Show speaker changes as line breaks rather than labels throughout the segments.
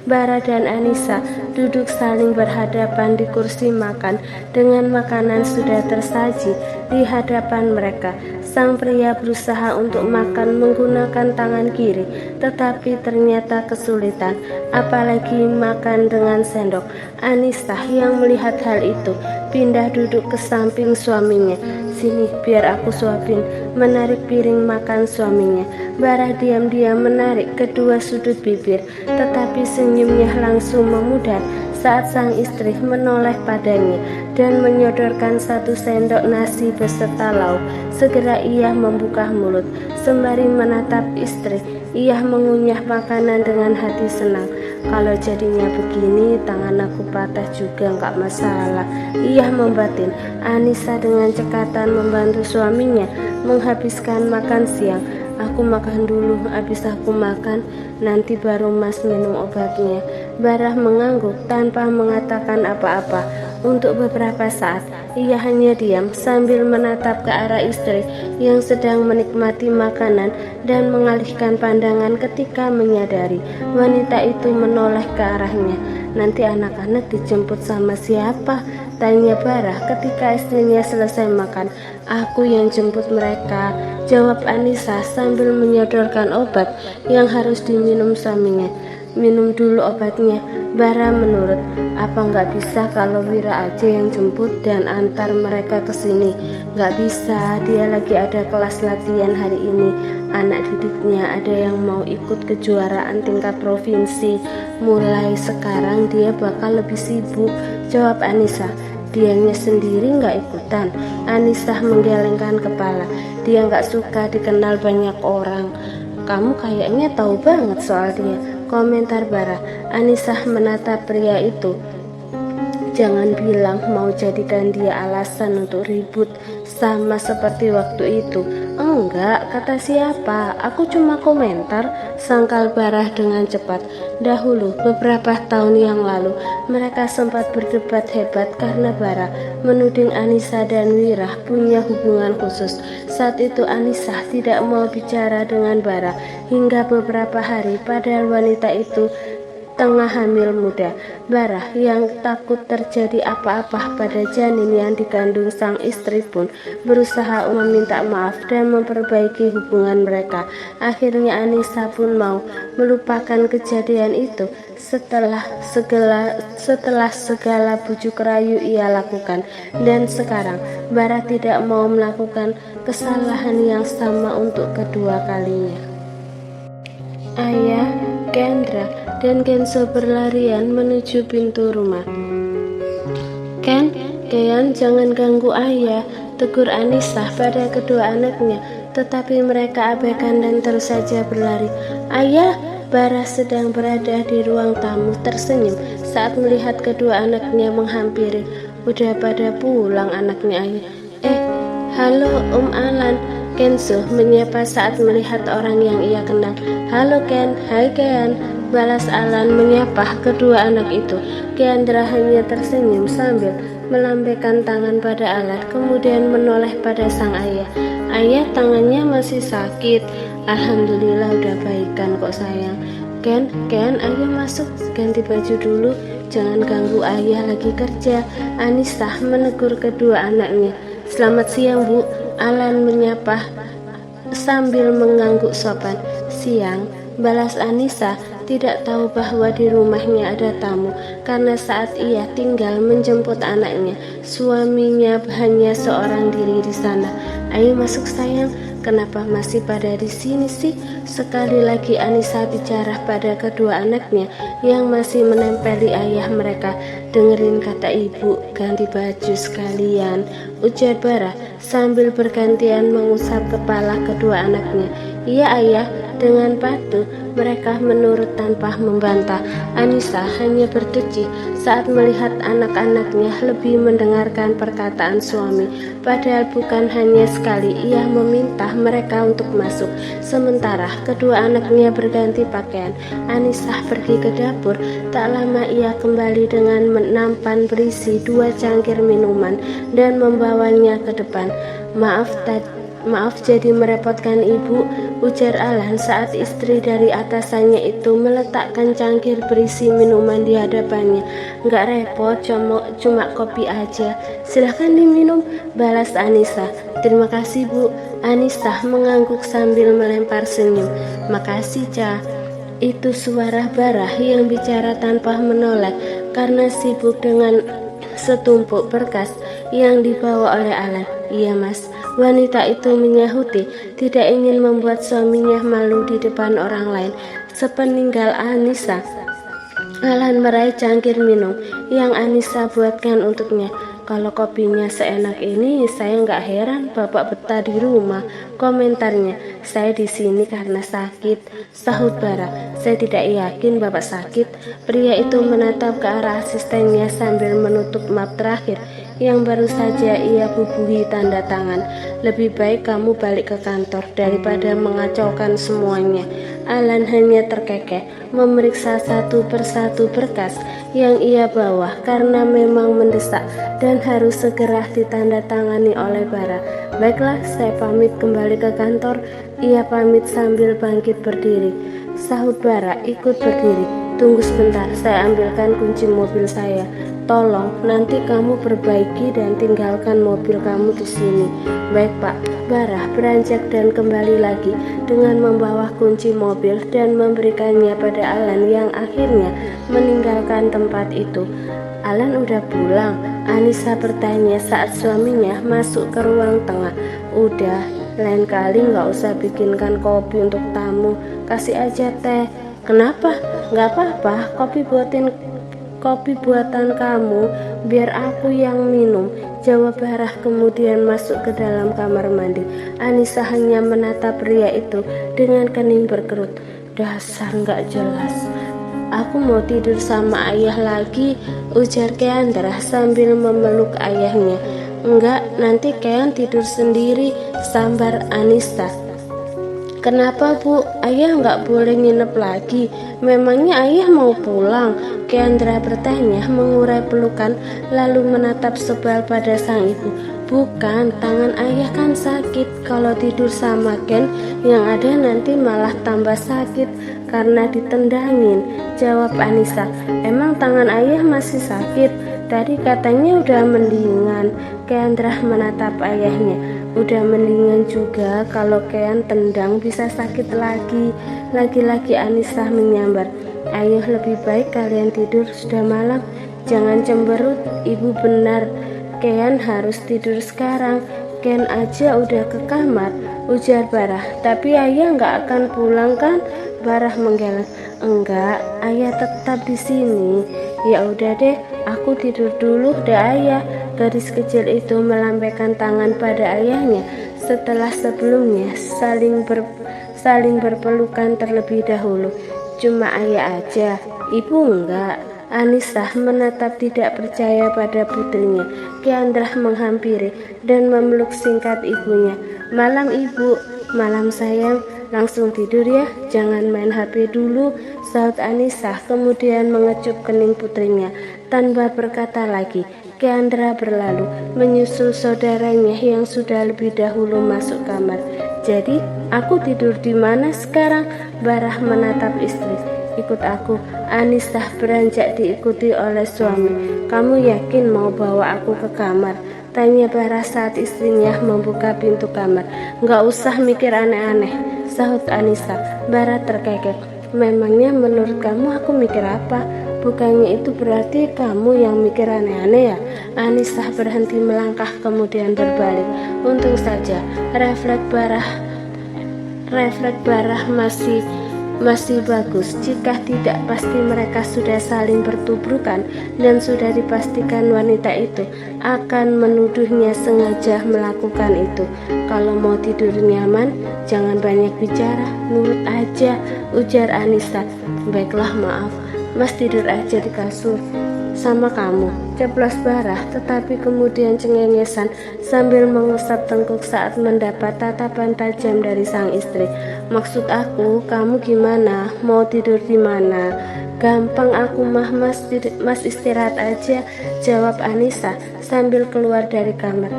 Bara dan Anissa duduk saling berhadapan di kursi makan dengan makanan sudah tersaji di hadapan mereka. Sang pria berusaha untuk makan menggunakan tangan kiri, tetapi ternyata kesulitan, apalagi makan dengan sendok. Anissa yang melihat hal itu pindah duduk ke samping suaminya. "Sini, biar aku suapin," menarik piring makan suaminya. Bara diam-diam menarik kedua sudut bibir, tetapi senyumnya langsung memudar saat sang istri menoleh padanya dan menyodorkan 1 sendok nasi beserta lauk. Segera ia membuka mulut, sembari menatap istri. Ia mengunyah makanan dengan hati senang. "Kalau jadinya begini, tangan aku patah juga nggak masalah," ia membatin. Anissa dengan cekatan membantu suaminya menghabiskan makan siang. "Aku makan dulu, habis aku makan, nanti baru Mas minum obatnya." Bara mengangguk tanpa mengatakan apa-apa. Untuk beberapa saat, ia hanya diam sambil menatap ke arah istri yang sedang menikmati makanan dan mengalihkan pandangan ketika menyadari wanita itu menoleh ke arahnya. "Nanti anak-anak dijemput sama siapa?" tanya Bara ketika istrinya selesai makan. "Aku yang jemput mereka," jawab Anissa sambil menyodorkan obat yang harus diminum suaminya. "Minum dulu obatnya," Bara menurut. "Apa nggak bisa kalau Wira aja yang jemput dan antar mereka ke sini?" "Nggak bisa, dia lagi ada kelas latihan hari ini. Anak didiknya ada yang mau ikut kejuaraan tingkat provinsi. Mulai sekarang dia bakal lebih sibuk," jawab Anissa. "Dianya sendiri nggak ikutan?" Anissa menggelengkan kepala. "Dia nggak suka dikenal banyak orang." "Kamu kayaknya tahu banget soal dia," komentar Bara. Anissa menatap pria itu. "Jangan bilang mau jadikan dia alasan untuk ribut sama seperti waktu itu." "Enggak, kata siapa? Aku cuma komentar," sangkal Bara dengan cepat. Dahulu, beberapa tahun yang lalu, mereka sempat berdebat hebat karena Bara menuding Anissa dan Wira punya hubungan khusus. Saat itu Anissa tidak mau bicara dengan Bara hingga beberapa hari, padahal wanita itu tengah hamil muda. Bara yang takut terjadi apa-apa pada janin yang dikandung sang istri pun berusaha meminta maaf dan memperbaiki hubungan mereka. Akhirnya Anissa pun mau melupakan kejadian itu setelah segala bujuk rayu ia lakukan. Dan sekarang Bara tidak mau melakukan kesalahan yang sama untuk kedua kalinya. Ayah, Kendra, dan Kenzo berlarian menuju pintu rumah. "Ken, Kean, jangan ganggu ayah," tegur Anissa pada kedua anaknya, tetapi mereka abaikan dan terus saja berlari. "Ayah!" Bara sedang berada di ruang tamu tersenyum saat melihat kedua anaknya menghampiri. "Udah pada pulang anaknya ayah." Halo Om Alan," Kenzo menyapa saat melihat orang yang ia kenal. "Halo Ken." "Hai Kean," balas Alan menyapa kedua anak itu. Kendra hanya tersenyum sambil melambaikan tangan pada Alan, kemudian menoleh pada sang ayah. "Ayah, tangannya masih sakit?" "Alhamdulillah udah baikan kok sayang." Ken, ayo masuk, ganti baju dulu, jangan ganggu ayah lagi kerja," Anissa menegur kedua anaknya. "Selamat siang Bu," Alan menyapa sambil mengangguk sopan. "Siang," balas Anissa, tidak tahu bahwa di rumahnya ada tamu karena saat ia tinggal menjemput anaknya, suaminya hanya seorang diri di sana. "Ayo masuk sayang, kenapa masih pada di sini sih?" Sekali lagi Anissa bicara pada kedua anaknya yang masih menempeli ayah mereka. "Dengerin kata ibu, ganti baju sekalian," ujar Bara sambil bergantian mengusap kepala kedua anaknya. "Iya ayah," dengan patuh mereka menurut tanpa membantah. Anissa hanya berdecih saat melihat anak-anaknya lebih mendengarkan perkataan suami, padahal bukan hanya sekali ia meminta mereka untuk masuk. Sementara kedua anaknya berganti pakaian, Anissa pergi ke dapur. Tak lama ia kembali dengan nampan berisi 2 cangkir minuman dan membawanya ke depan. Maaf jadi merepotkan ibu, ujar Alan saat istri dari atasannya itu meletakkan cangkir berisi minuman di hadapannya. Nggak repot, cuma kopi aja. Silahkan diminum, balas Anissa. Terima kasih bu. Anissa mengangguk sambil melempar senyum. Makasih Ca. Itu suara Barah yang bicara tanpa menoleh karena sibuk dengan setumpuk berkas yang dibawa oleh Alan. Iya mas. Wanita itu menyahuti, tidak ingin membuat suaminya malu di depan orang lain. Sepeninggal Anissa, Alan meraih cangkir minum yang Anissa buatkan untuknya. Kalau kopinya seenak ini, saya nggak heran bapak betah di rumah. Komentarnya, saya di sini karena sakit, sahut Bara. Saya tidak yakin bapak sakit. Pria itu menatap ke arah asistennya sambil menutup map terakhir yang baru saja ia bubuhi tanda tangan. Lebih baik kamu balik ke kantor daripada mengacaukan semuanya. Alan hanya terkekeh memeriksa satu persatu berkas yang ia bawa karena memang mendesak dan harus segera ditandatangani oleh Bara. Baiklah, saya pamit kembali ke kantor. Ia pamit sambil bangkit berdiri. Sahut Bara ikut berdiri. Tunggu sebentar, saya ambilkan kunci mobil saya. Tolong, nanti kamu perbaiki dan tinggalkan mobil kamu di sini. Baik Pak. Barah beranjak dan kembali lagi dengan membawa kunci mobil dan memberikannya pada Alan yang akhirnya meninggalkan tempat itu. Alan udah pulang? Anissa bertanya saat suaminya masuk ke ruang tengah. Udah, lain kali nggak usah bikinkan kopi untuk tamu, kasih aja teh. Kenapa? Nggak apa-apa, kopi buatan kamu, biar aku yang minum, jawab Barah kemudian masuk ke dalam kamar mandi. Anissa hanya menatap pria itu dengan kening berkerut. Dasar nggak jelas. Aku mau tidur sama ayah lagi, ujar Keandra sambil memeluk ayahnya. Enggak, nanti Kean tidur sendiri, sambar Anissa. Kenapa bu? Ayah nggak boleh nginep lagi. Memangnya ayah mau pulang? Keandra bertanya mengurai pelukan lalu menatap sebal pada sang ibu. Bukan, tangan ayah kan sakit. Kalau tidur sama Ken yang ada nanti malah tambah sakit karena ditendangin, jawab Anissa. Emang tangan ayah masih sakit? Tadi katanya udah mendingan. Keandra menatap ayahnya. Udah mendingan juga, kalau Kean tendang bisa sakit lagi. Lagi-lagi Anissa menyambar. Ayo lebih baik kalian tidur, sudah malam. Jangan cemberut, ibu benar. Kean harus tidur sekarang. Ken aja udah ke kamar, ujar Barah. Tapi ayah nggak akan pulang kan? Barah menggeleng. Enggak, ayah tetap di sini. Ya udah deh, aku tidur dulu deh ayah. Gadis kecil itu melambaikan tangan pada ayahnya setelah sebelumnya saling berpelukan terlebih dahulu. Cuma ayah aja, ibu enggak. Anissa menatap tidak percaya pada putrinya. Keandra menghampiri dan memeluk singkat ibunya. Malam ibu, malam sayang. Langsung tidur ya, jangan main HP dulu, sahut Anissa kemudian mengecup kening putrinya. Tanpa berkata lagi, Keandra berlalu menyusul saudaranya yang sudah lebih dahulu masuk kamar. Jadi, aku tidur di mana sekarang? Barah menatap istri. Ikut aku. Anissa beranjak diikuti oleh suami. Kamu yakin mau bawa aku ke kamar? Tanya Barah saat istrinya membuka pintu kamar. Nggak usah mikir aneh-aneh, sahut Anissa. Barah terkekeh. Memangnya menurut kamu aku mikir apa? Bukannya itu berarti kamu yang mikir aneh-aneh ya? Anissa berhenti melangkah kemudian berbalik. Untung saja refleks Barah masih bagus. Jika tidak, pasti mereka sudah saling bertubrukan dan sudah dipastikan wanita itu akan menuduhnya sengaja melakukan itu. Kalau mau tidur nyaman, jangan banyak bicara, nurut aja, ujar Anissa. Baiklah, maaf, Mas tidur aja di kasur. sama kamu, ceplos Barah, tetapi kemudian cengengesan sambil mengusap tengkuk saat mendapat tatapan tajam dari sang istri. Maksud aku, kamu gimana? Mau tidur di mana? Gampang aku mah, mas istirahat aja, jawab Anissa sambil keluar dari kamar.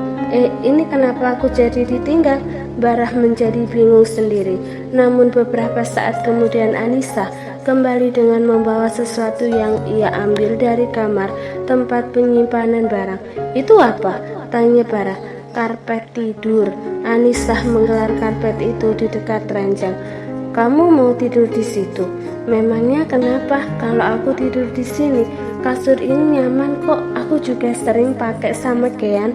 Ini kenapa aku jadi ditinggal? Barah menjadi bingung sendiri. Namun beberapa saat kemudian Anissa kembali dengan membawa sesuatu yang ia ambil dari kamar tempat penyimpanan barang. Itu apa? Tanya Barah. Karpet tidur. Anissa menggelar karpet itu di dekat ranjang. Kamu mau tidur di situ? Memangnya kenapa? Kalau aku tidur di sini, kasur ini nyaman kok. Aku juga sering pakai sama Kean.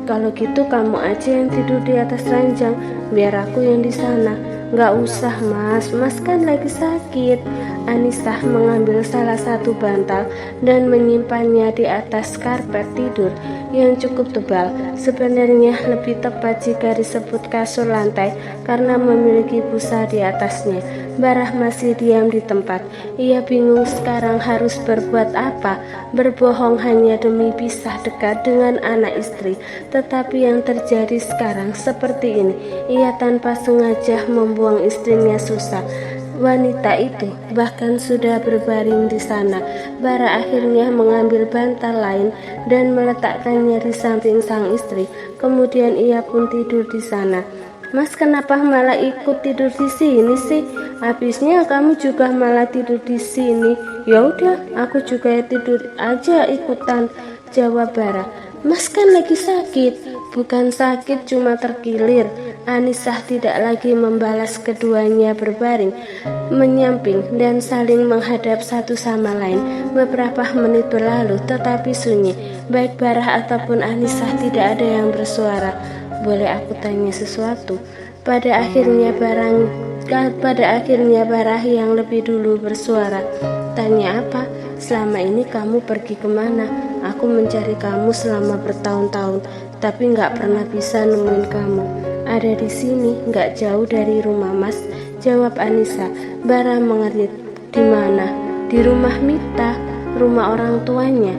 Kalau gitu kamu aja yang tidur di atas ranjang, biar aku yang di sana. Gak usah mas kan lagi sakit. Anissa mengambil salah satu bantal dan menyimpannya di atas karpet tidur yang cukup tebal. Sebenarnya lebih tepat jika disebut kasur lantai karena memiliki busa di atasnya. Barah masih diam di tempat. Ia bingung sekarang harus berbuat apa. Berbohong hanya demi pisah dekat dengan anak istri. Tetapi yang terjadi sekarang seperti ini. Ia tanpa sengaja membuang istrinya susah. Wanita itu bahkan sudah berbaring di sana. Barah akhirnya mengambil bantal lain dan meletakkannya di samping sang istri. Kemudian ia pun tidur di sana. Mas, kenapa malah ikut tidur di sini sih? Habisnya kamu juga malah tidur di sini. Ya udah, aku juga tidur aja ikutan, jawab Barah. Mas kan lagi sakit. Bukan sakit, cuma terkilir. Anissa tidak lagi membalas, keduanya berbaring menyamping dan saling menghadap satu sama lain. Beberapa menit berlalu tetapi sunyi. Baik Barah ataupun Anissa tidak ada yang bersuara. Boleh aku tanya sesuatu? Pada akhirnya Barah yang lebih dulu bersuara. Tanya apa? Selama ini kamu pergi kemana? Aku mencari kamu selama bertahun-tahun, tapi gak pernah bisa nemuin kamu. Ada di sini, gak jauh dari rumah mas, jawab Anissa. Barah mengerit. Di mana? Di rumah Mita, rumah orang tuanya.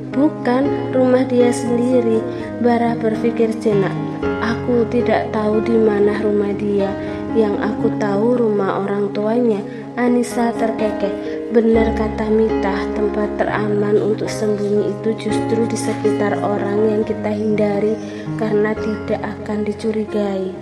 Bukan, rumah dia sendiri. Barah berpikir jenak. Aku tidak tahu di mana rumah dia. Yang aku tahu rumah orang tuanya. Anissa terkekeh. Benar kata Mita, tempat teraman untuk sembunyi itu justru di sekitar orang yang kita hindari karena tidak akan dicurigai.